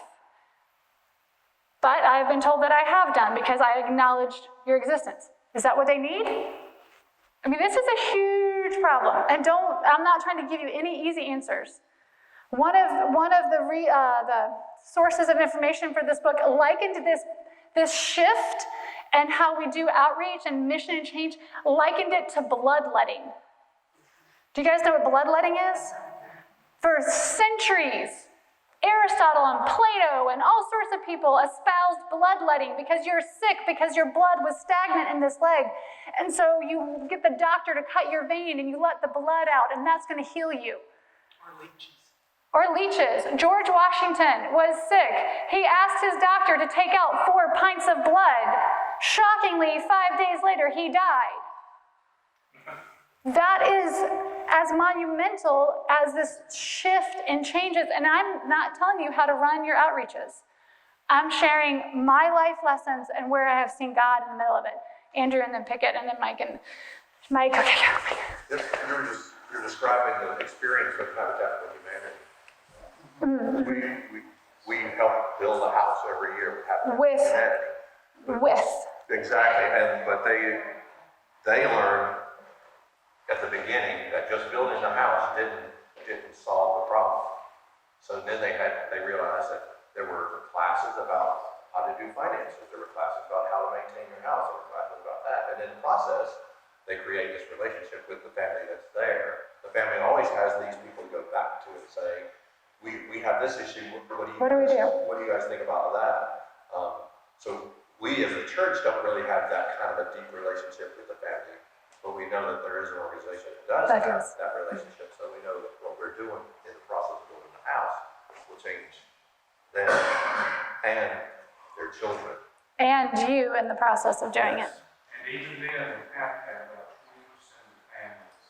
But I have been told that I have done because I acknowledged your existence. Is that what they need? I mean, this is a huge problem. And I'm not trying to give you any easy answers. One of the sources of information for this book likened this shift and how we do outreach and mission and change, likened it to bloodletting. Do you guys know what bloodletting is? For centuries, Aristotle and Plato and all sorts of people espoused bloodletting because you're sick, because your blood was stagnant in this leg. And so you get the doctor to cut your vein and you let the blood out, and that's going to heal you. Or leeches. George Washington was sick. He asked his doctor to take out 4 pints of blood Shockingly, 5 days later, he died. That is as monumental as this shift and changes. And I'm not telling you how to run your outreaches. I'm sharing my life lessons and where I have seen God in the middle of it. Andrew, and then Pickett, and then Mike, okay. Yep, you're describing the experience of Habitat for Humanity. We help build a house every year with Habitat for Humanity. Exactly, but they learned at the beginning that just building the house didn't solve the problem. So then they realized that there were classes about how to do finances, there were classes about how to maintain your house, there were classes about that, and in the process, they create this relationship with the family that's there. The family always has these people to go back to and say, we have this issue, what do you guys think about that? So we as a church don't really have that kind of a deep relationship with the family, but we know that there is an organization that does have that relationship, so we know that what we're doing in the process of building the house will change them and their children. And you in the process of doing it. And even then, we have to have about 20% of the families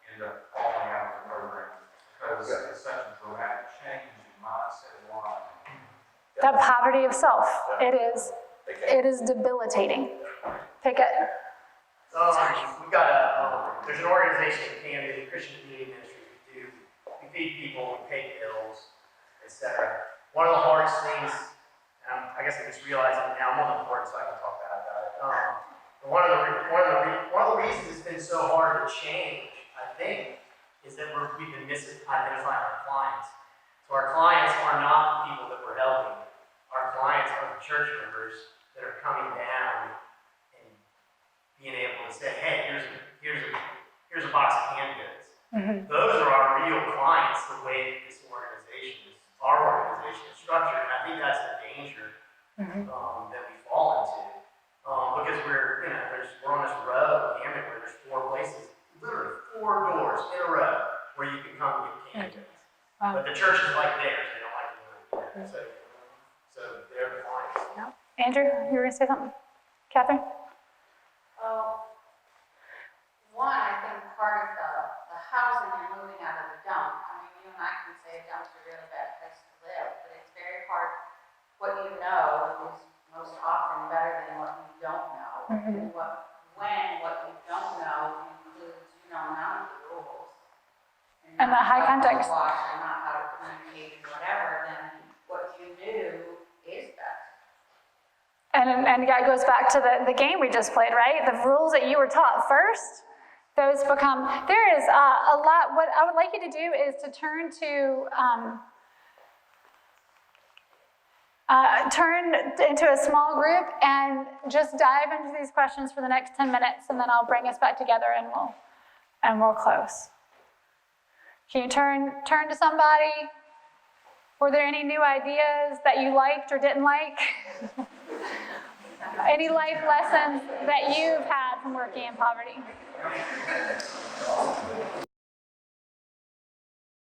end up falling out of the program because it's such a dramatic change in mindset and life. That poverty of self, it is debilitating. Pickett. We've got there's an organization, Community Christian Community Ministry. We feed people, we pay bills, etc. One of the hardest things, I guess I'm just realizing now, I'm on the board, so I can talk bad about it. One of the reasons it's been so hard to change, I think, is that we've been misidentifying our clients. So our clients are not the people that we're helping. Our clients are the church members that are coming down and being able to say, hey, here's a box of canned goods. Mm-hmm. Those are our real clients, the way that this organization is, our organization is structured. And I think that's the danger that we fall into. Because we're on this road, where there's 4 places, literally 4 doors in a row where you can come get canned goods. Wow. But the church is like theirs, they don't like it. So they're the clients. No. Andrew, you were going to say something? Catherine? One, I think part of the housing and moving out of the dump, I mean, you and I can say a dump's a really bad place to live, but it's very hard. What you know is most often better than what you don't know. Mm-hmm. And what you don't know includes, none of the rules. And the high context. And not how to communicate and whatever, then what you knew is best. And that goes back to the game we just played, right? The rules that you were taught first, those become, there is a lot, what I would like you to do is to turn into a small group and just dive into these questions for the next 10 minutes, and then I'll bring us back together and we'll close. Can you turn to somebody? Were there any new ideas that you liked or didn't like? Any life lessons that you've had from working in poverty?